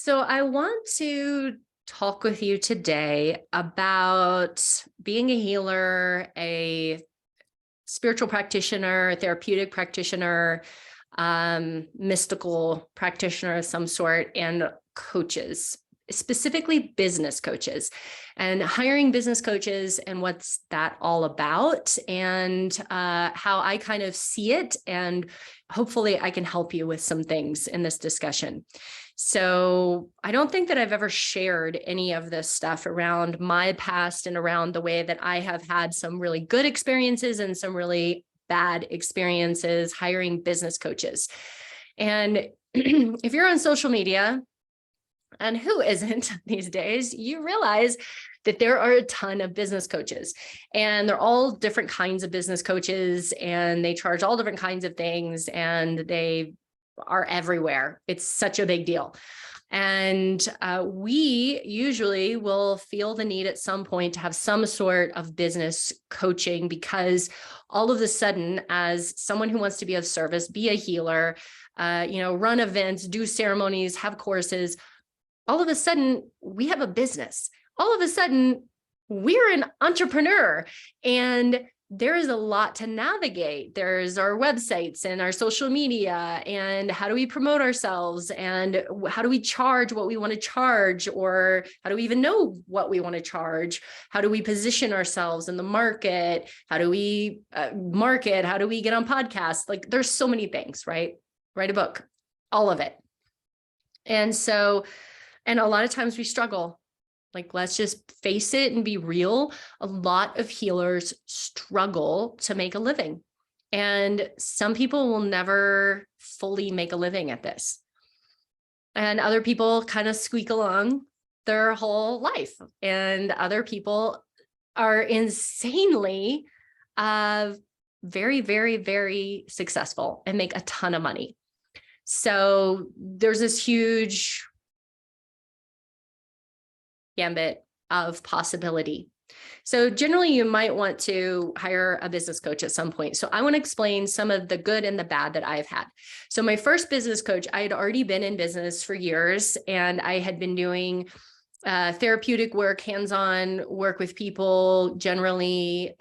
So I want to talk with you today about being a healer, a spiritual practitioner, a therapeutic practitioner, mystical practitioner of some sort, and coaches, specifically business coaches, and hiring business coaches and what's that all about, and how I kind of see it. And hopefully I can help you with some things in this discussion. So I don't think that I've ever shared any of this stuff around my past and around the way that I have had some really good experiences and some really bad experiences hiring business coaches. And if you're on social media, and who isn't these days, you realize that there are a ton of business coaches, and they're all different kinds of business coaches, and they charge all different kinds of things, and they are everywhere. It's such a big deal. And we usually will feel the need at some point to have some sort of business coaching, because all of a sudden, as someone who wants to be of service, be a healer, run events, do ceremonies, have courses, all of a sudden we have a business. All of a sudden we're an entrepreneur, and there is a lot to navigate. There's our websites and our social media, and how do we promote ourselves, and how do we charge what we want to charge, or how do we even know what we want to charge? How do we position ourselves in the market? How do we market? How do we get on podcasts? Like, there's so many things, right? Write a book, all of it. And a lot of times we struggle. Like, let's just face it and be real. A lot of healers struggle to make a living. And some people will never fully make a living at this. And other people kind of squeak along their whole life. And other people are insanely very, very, very successful and make a ton of money. So there's this huge gambit of possibility. So generally you might want to hire a business coach at some point. So I want to explain some of the good and the bad that I've had. So my first business coach, I had already been in business for years, and I had been doing therapeutic work, hands-on work with people, generally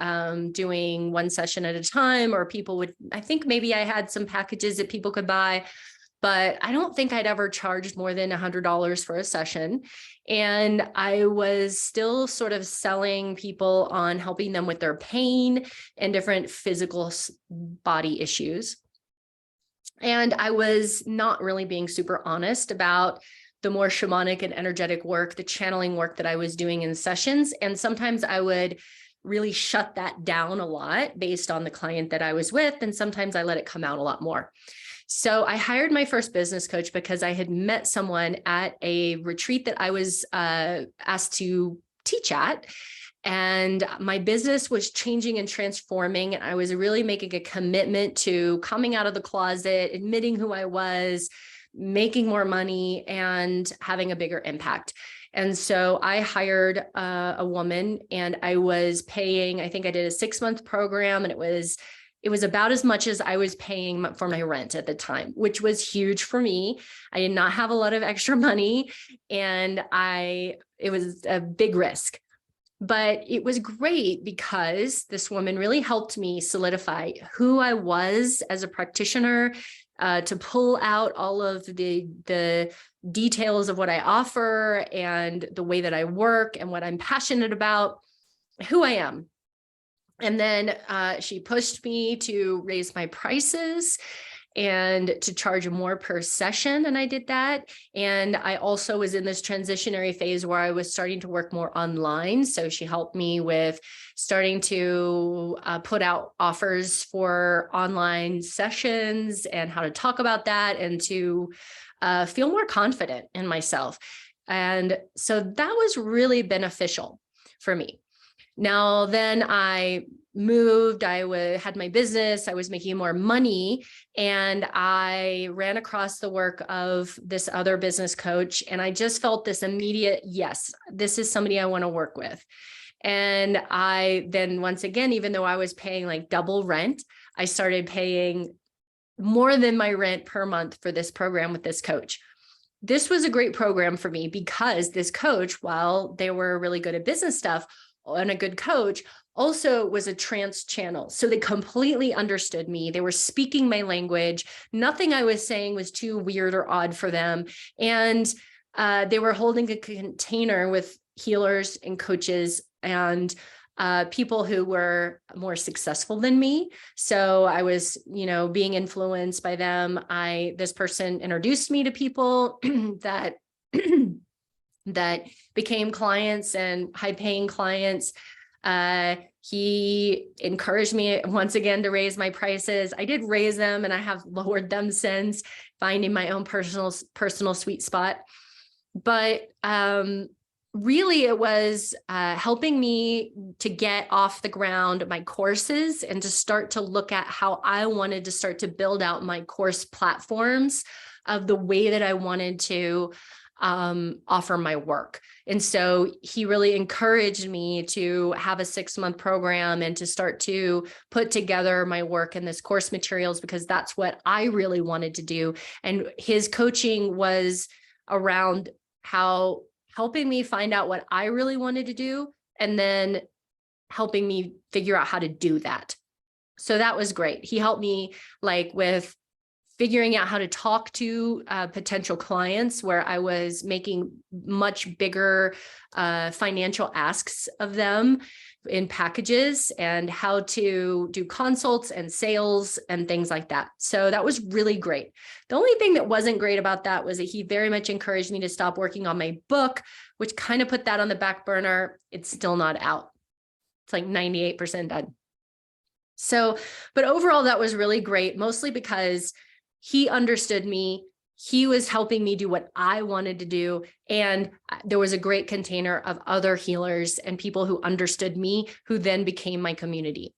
doing one session at a time, or people would, I think maybe I had some packages that people could buy, but I don't think I'd ever charged more than $100 for a session. And I was still sort of selling people on helping them with their pain and different physical body issues. And I was not really being super honest about the more shamanic and energetic work, the channeling work that I was doing in sessions. And sometimes I would really shut that down a lot based on the client that I was with. And sometimes I let it come out a lot more. So I hired my first business coach because I had met someone at a retreat that I was asked to teach at. And my business was changing and transforming. And I was really making a commitment to coming out of the closet, admitting who I was, making more money, and having a bigger impact. And so I hired a woman, and I was paying, I think I did a 6-month program, and it was about as much as I was paying for my rent at the time, which was huge for me. I did not have a lot of extra money, and it was a big risk. But it was great because this woman really helped me solidify who I was as a practitioner, to pull out all of the details of what I offer and the way that I work and what I'm passionate about, who I am. And then she pushed me to raise my prices and to charge more per session. And I did that. And I also was in this transitionary phase where I was starting to work more online. So she helped me with starting to put out offers for online sessions and how to talk about that, and to feel more confident in myself. And so that was really beneficial for me. Now, then I moved, had my business, I was making more money, and I ran across the work of this other business coach. And I just felt this immediate, yes, this is somebody I want to work with. And I then, once again, even though I was paying like double rent, I started paying more than my rent per month for this program with this coach. this was a great program for me because this coach, while they were really good at business stuff and a good coach, also was a trance channel. So they completely understood me. They were speaking my language. Nothing I was saying was too weird or odd for them. And they were holding a container with healers and coaches and people who were more successful than me. So I was, being influenced by them. This person introduced me to people that that became clients and high-paying clients. He encouraged me once again to raise my prices. I did raise them, and I have lowered them since, finding my own personal sweet spot. But really, it was helping me to get off the ground my courses and to start to look at how I wanted to start to build out my course platforms of the way that I wanted to offer my work. And so he really encouraged me to have a 6-month program and to start to put together my work in this course materials, because that's what I really wanted to do. And his coaching was around helping me find out what I really wanted to do, and then helping me figure out how to do that. So that was great. He helped me with figuring out how to talk to potential clients where I was making much bigger financial asks of them in packages, and how to do consults and sales and things like that. So that was really great. The only thing that wasn't great about that was that he very much encouraged me to stop working on my book, which kind of put that on the back burner. It's still not out. It's 98% done. So, but overall, that was really great, mostly because he understood me. He was helping me do what I wanted to do. And there was a great container of other healers and people who understood me, who then became my community.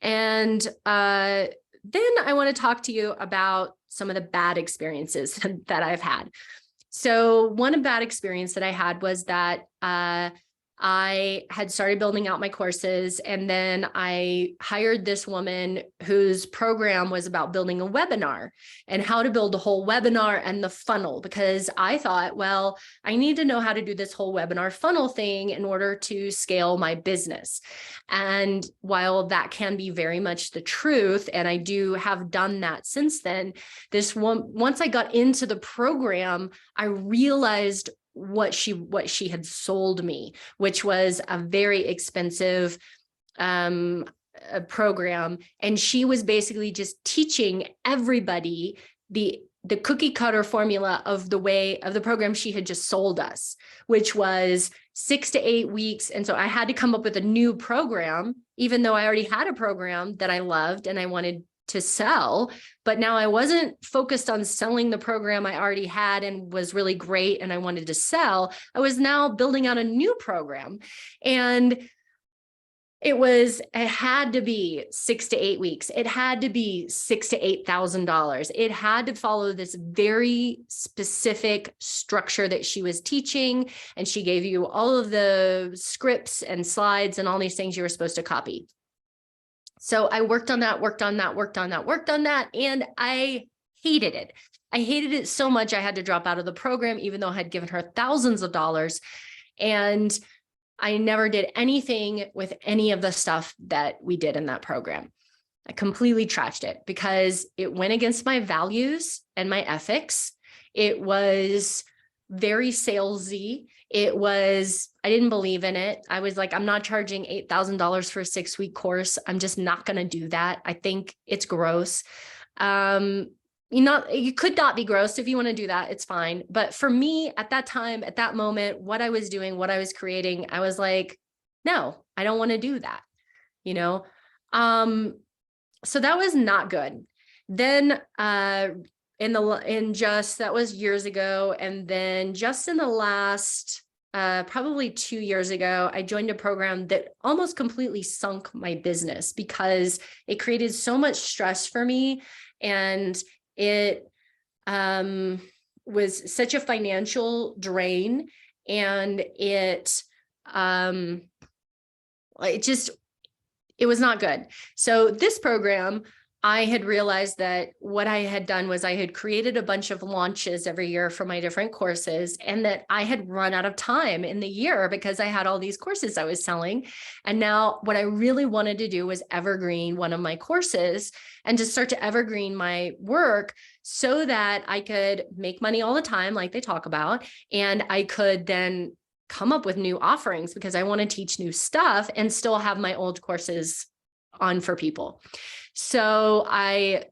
And then I want to talk to you about some of the bad experiences that I've had. So one bad experience that I had was that I had started building out my courses, and then I hired this woman whose program was about building a webinar and how to build a whole webinar and the funnel, because I thought, well, I need to know how to do this whole webinar funnel thing in order to scale my business. And while that can be very much the truth, and I do have done that since then, once I got into the program, I realized what she had sold me, which was a very expensive program. And she was basically just teaching everybody the cookie cutter formula of the program she had just sold us, which was 6 to 8 weeks. And so I had to come up with a new program, even though I already had a program that I loved and I wanted to sell. But now I wasn't focused on selling the program I already had and was really great and I wanted to sell. I was now building out a new program, and it had to be 6 to 8 weeks. It had to be $6,000 to $8,000. It had to follow this very specific structure that she was teaching. And she gave you all of the scripts and slides and all these things you were supposed to copy. So I worked on that, and I hated it. I hated it so much I had to drop out of the program, even though I had given her thousands of dollars. And I never did anything with any of the stuff that we did in that program. I completely trashed it because it went against my values and my ethics. It was very salesy. I didn't believe in it. I was like, I'm not charging $8,000 for a 6-week course. I'm just not going to do that. I think it's gross. You could not be gross. If you want to do that, it's fine. But for me at that time, at that moment, what I was doing, what I was creating, I was like, no, I don't want to do that. So that was not good. Then, that was years ago. And then just in the last, probably 2 years ago, I joined a program that almost completely sunk my business because it created so much stress for me. And it, was such a financial drain, and it was not good. So this program, I had realized that what I had done was I had created a bunch of launches every year for my different courses, and that I had run out of time in the year because I had all these courses I was selling. And now what I really wanted to do was evergreen one of my courses and to start to evergreen my work so that I could make money all the time, like they talk about, and I could then come up with new offerings because I want to teach new stuff and still have my old courses on for people. So I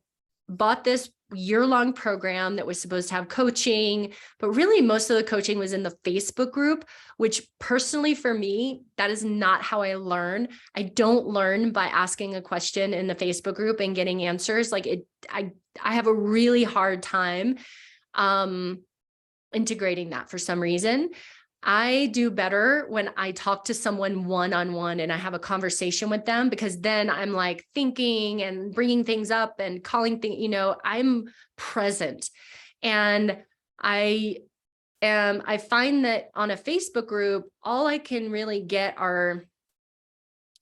bought this year-long program that was supposed to have coaching, but really most of the coaching was in the Facebook group, which personally for me, that is not how I learn. I don't learn by asking a question in the Facebook group and getting answers. Like I have a really hard time integrating that for some reason. I do better when I talk to someone one-on-one and I have a conversation with them, because then I'm like thinking and bringing things up and calling things, I'm present. And I find that on a Facebook group, all I can really get are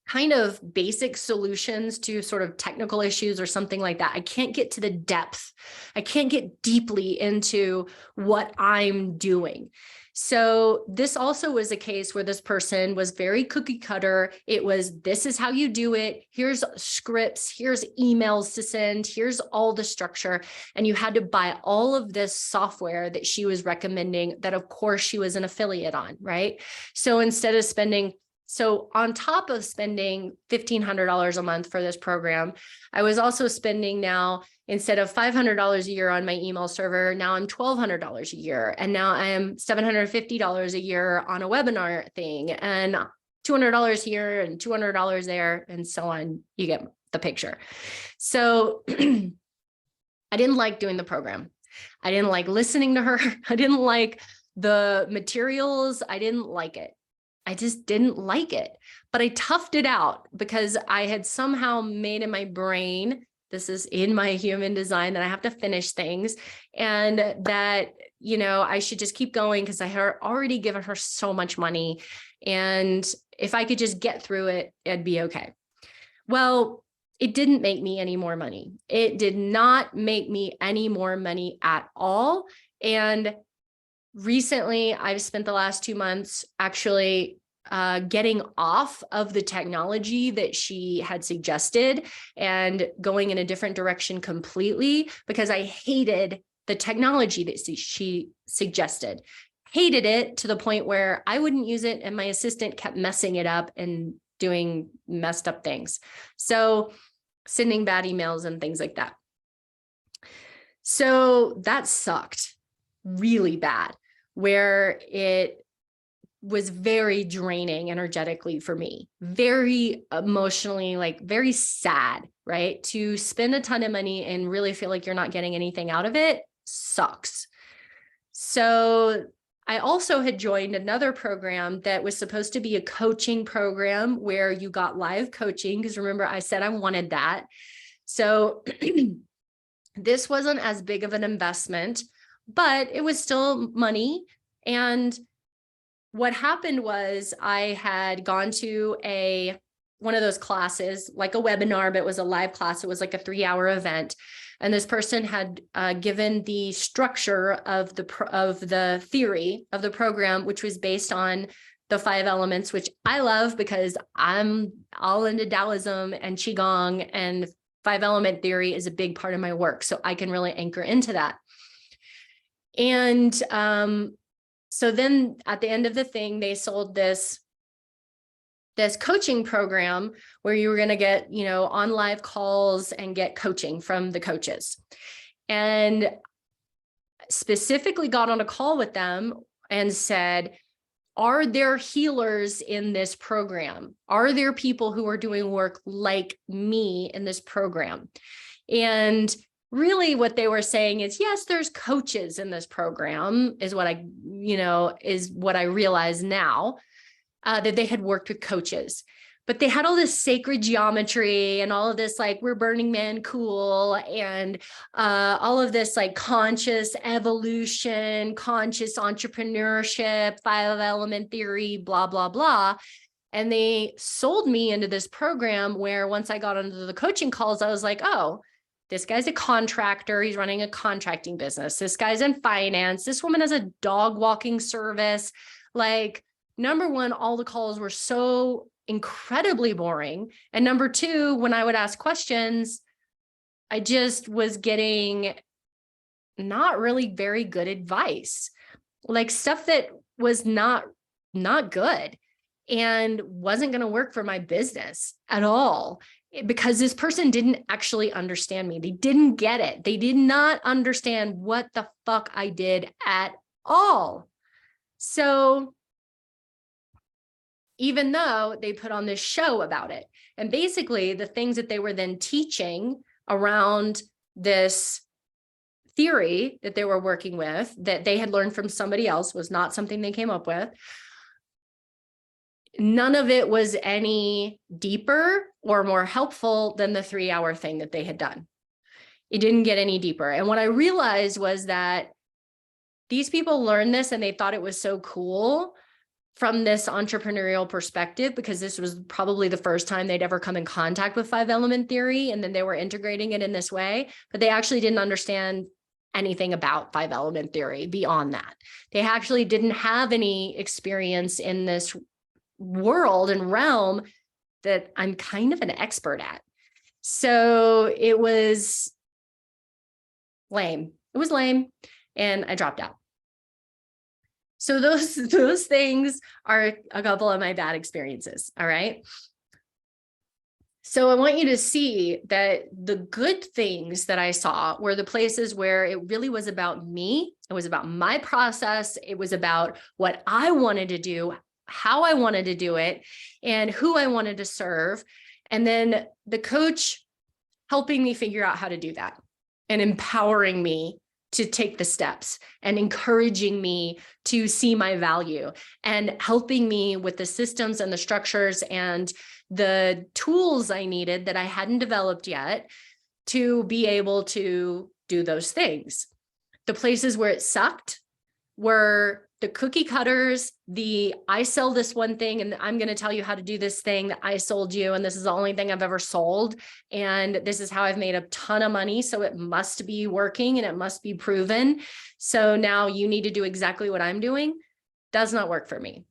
kind of basic solutions to sort of technical issues or something like that. I can't get to the depth. I can't get deeply into what I'm doing. So this also was a case where this person was very cookie cutter. It was, this is how you do it. Here's scripts, here's emails to send, here's all the structure. And you had to buy all of this software that she was recommending that of course she was an affiliate on, right? So instead of so on top of spending $1,500 a month for this program, I was also spending now, instead of $500 a year on my email server, now I'm $1,200 a year. And now I am $750 a year on a webinar thing, and $200 here and $200 there, and so on. You get the picture. So I didn't like doing the program. I didn't like listening to her. I didn't like the materials. I didn't like it. I just didn't like it, but I toughed it out because I had somehow made in my brain, this is in my human design, that I have to finish things, and that, I should just keep going because I had already given her so much money. And if I could just get through it, it'd be okay. Well, it didn't make me any more money. It did not make me any more money at all. And recently, I've spent the last 2 months actually getting off of the technology that she had suggested and going in a different direction completely, because I hated the technology that she suggested. Hated it to the point where I wouldn't use it and my assistant kept messing it up and doing messed up things. So sending bad emails and things like that. So that sucked really bad, where it was very draining energetically for me, very emotionally, like very sad, right? To spend a ton of money and really feel like you're not getting anything out of it sucks. So I also had joined another program that was supposed to be a coaching program where you got live coaching, because remember I said I wanted that. So this wasn't as big of an investment, but it was still money. And what happened was I had gone to one of those classes, like a webinar, but it was a live class. It was like a 3-hour event. And this person had given the structure of the theory of the program, which was based on the 5 elements, which I love because I'm all into Taoism and Qigong, and 5-element theory is a big part of my work. So I can really anchor into that. And so then at the end of the thing, they sold this coaching program where you were going to get, on live calls and get coaching from the coaches. And specifically got on a call with them and said, are there healers in this program? Are there people who are doing work like me in this program? And really what they were saying is, yes, there's coaches in this program, is what I realize now, that they had worked with coaches, but they had all this sacred geometry and all of this, like, we're Burning Man cool, and all of this like conscious evolution, conscious entrepreneurship, 5-element theory, blah, blah, blah. And they sold me into this program where once I got into the coaching calls, I was like, oh, This guy's a contractor. He's running a contracting business. This guy's in finance. This woman has a dog walking service. Like, number one, all the calls were so incredibly boring. And number two, when I would ask questions, I just was getting not really very good advice, like stuff that was not good and wasn't going to work for my business at all, because this person didn't actually understand me. They didn't get it. They did not understand what the fuck I did at all. So even though they put on this show about it, and basically the things that they were then teaching around this theory that they were working with, that they had learned from somebody else, was not something they came up with. None of it was any deeper or more helpful than the 3-hour thing that they had done. It didn't get any deeper. And what I realized was that these people learned this and they thought it was so cool from this entrepreneurial perspective, because this was probably the first time they'd ever come in contact with 5-element theory. And then they were integrating it in this way, but they actually didn't understand anything about 5-element theory beyond that. They actually didn't have any experience in this world and realm that I'm kind of an expert at. So it was lame. It was lame. And I dropped out. So those things are a couple of my bad experiences. All right. So I want you to see that the good things that I saw were the places where it really was about me. It was about my process. It was about what I wanted to do, how I wanted to do it, and who I wanted to serve. And then the coach helping me figure out how to do that and empowering me to take the steps and encouraging me to see my value and helping me with the systems and the structures and the tools I needed that I hadn't developed yet to be able to do those things. The places where it sucked were the cookie cutters, I sell this one thing and I'm going to tell you how to do this thing that I sold you. And this is the only thing I've ever sold. And this is how I've made a ton of money. So it must be working and it must be proven. So now you need to do exactly what I'm doing. Does not work for me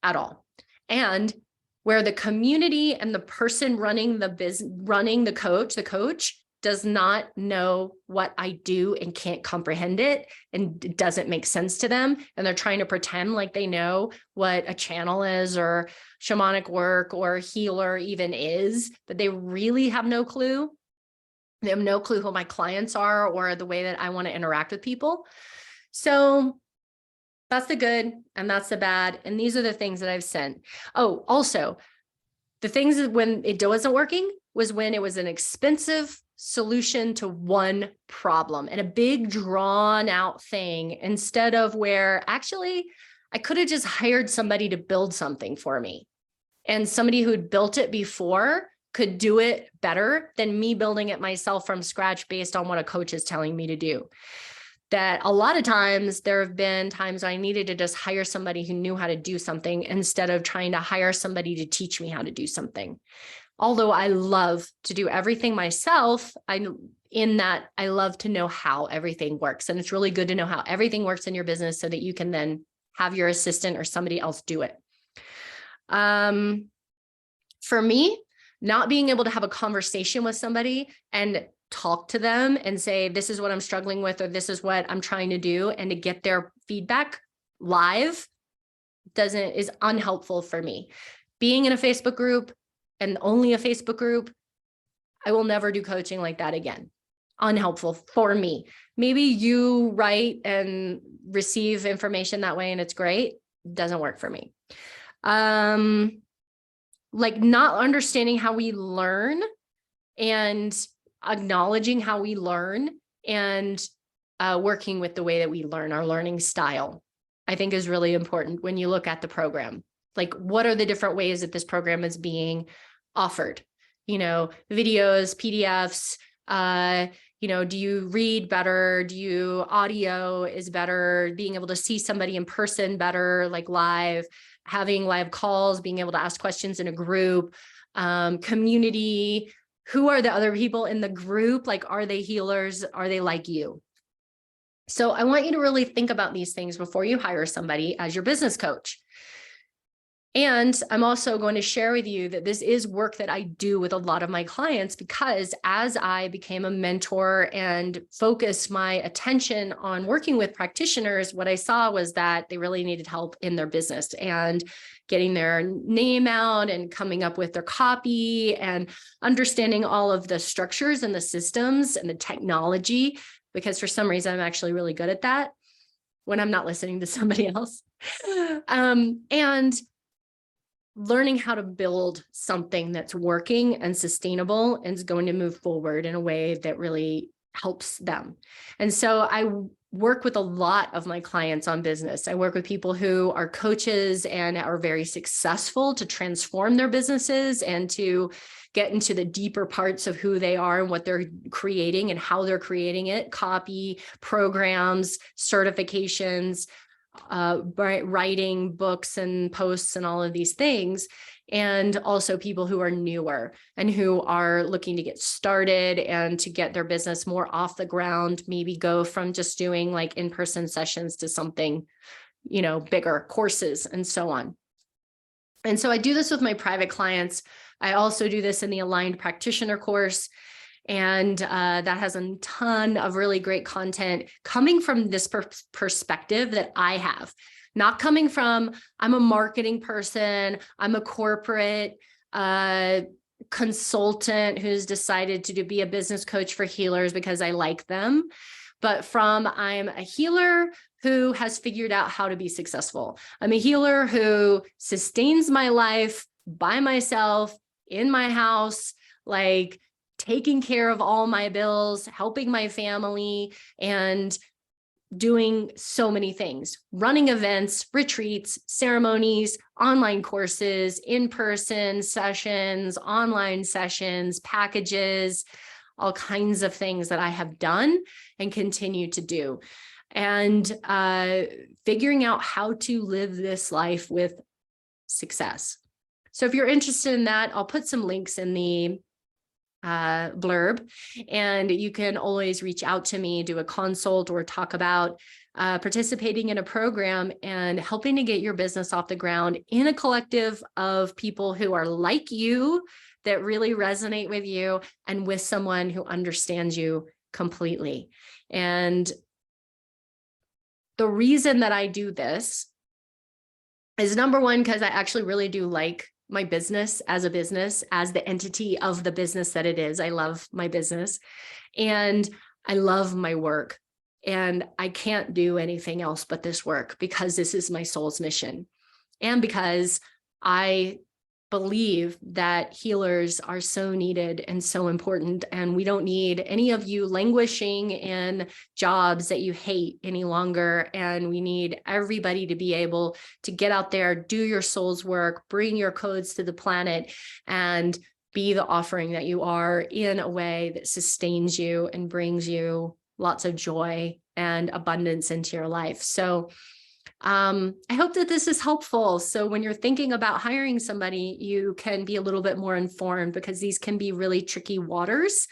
at all. And where the community and the person running the business, running the coach does not know what I do and can't comprehend it, and it doesn't make sense to them. And they're trying to pretend like they know what a channel is or shamanic work or healer even is, but they really have no clue. They have no clue who my clients are or the way that I want to interact with people. So that's the good and that's the bad. And these are the things that I've sent. Oh, also the things that when it wasn't working was when it was an expensive solution to one problem and a big drawn out thing, instead of where actually I could have just hired somebody to build something for me, and somebody who'd built it before could do it better than me building it myself from scratch based on what a coach is telling me to do. That a lot of times there have been times I needed to just hire somebody who knew how to do something instead of trying to hire somebody to teach me how to do something. Although I love to do everything myself, I love to know how everything works. And it's really good to know how everything works in your business so that you can then have your assistant or somebody else do it. For me, not being able to have a conversation with somebody and talk to them and say, this is what I'm struggling with, or this is what I'm trying to do, and to get their feedback live is unhelpful for me. Being in a Facebook group, and only a Facebook group, I will never do coaching like that again. Unhelpful for me. Maybe you write and receive information that way and it's great. Doesn't work for me. Like not understanding how we learn and acknowledging how we learn and working with the way that we learn, our learning style, I think is really important when you look at the program. Like, what are the different ways that this program is being offered? Videos, PDFs, do you read better? Do you audio is better? Being able to see somebody in person better, like live, having live calls, being able to ask questions in a group, community, Who are the other people in the group? Like, are they healers? Are they like you? So I want you to really think about these things before you hire somebody as your business coach. And I'm also going to share with you that this is work that I do with a lot of my clients, because as I became a mentor and focused my attention on working with practitioners, what I saw was that they really needed help in their business and getting their name out and coming up with their copy and understanding all of the structures and the systems and the technology, because for some reason I'm actually really good at that when I'm not listening to somebody else. And learning how to build something that's working and sustainable and is going to move forward in a way that really helps them. And so I work with a lot of my clients on business. I work with people who are coaches and are very successful to transform their businesses and to get into the deeper parts of who they are and what they're creating and how they're creating it, copy, programs, certifications, writing books and posts and all of these things. And also people who are newer and who are looking to get started and to get their business more off the ground, maybe go from just doing like in-person sessions to something, bigger courses and so on. And so I do this with my private clients. I also do this in the Aligned Practitioner course. And that has a ton of really great content coming from this perspective that I have, not coming from, I'm a marketing person, I'm a corporate consultant who's decided to be a business coach for healers because I like them, but from, I'm a healer who has figured out how to be successful. I'm a healer who sustains my life by myself in my house, like taking care of all my bills, helping my family, and doing so many things, running events, retreats, ceremonies, online courses, in-person sessions, online sessions, packages, all kinds of things that I have done and continue to do. And figuring out how to live this life with success. So if you're interested in that, I'll put some links in the blurb, and you can always reach out to me, do a consult, or talk about participating in a program and helping to get your business off the ground in a collective of people who are like you, that really resonate with you, and with someone who understands you completely. And the reason that I do this is, number one, because I actually really do like my business, as the entity of the business that it is. I love my business and I love my work, and I can't do anything else but this work, because this is my soul's mission. And because I believe that healers are so needed and so important, and we don't need any of you languishing in jobs that you hate any longer. And we need everybody to be able to get out there, do your soul's work, bring your codes to the planet, and be the offering that you are in a way that sustains you and brings you lots of joy and abundance into your life. So I hope that this is helpful. So when you're thinking about hiring somebody, you can be a little bit more informed, because these can be really tricky waters,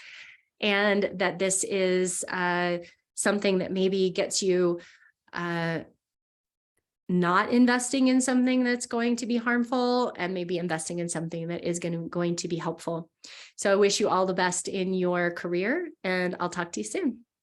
and that this is something that maybe gets you not investing in something that's going to be harmful, and maybe investing in something that is going to be helpful. So I wish you all the best in your career, and I'll talk to you soon.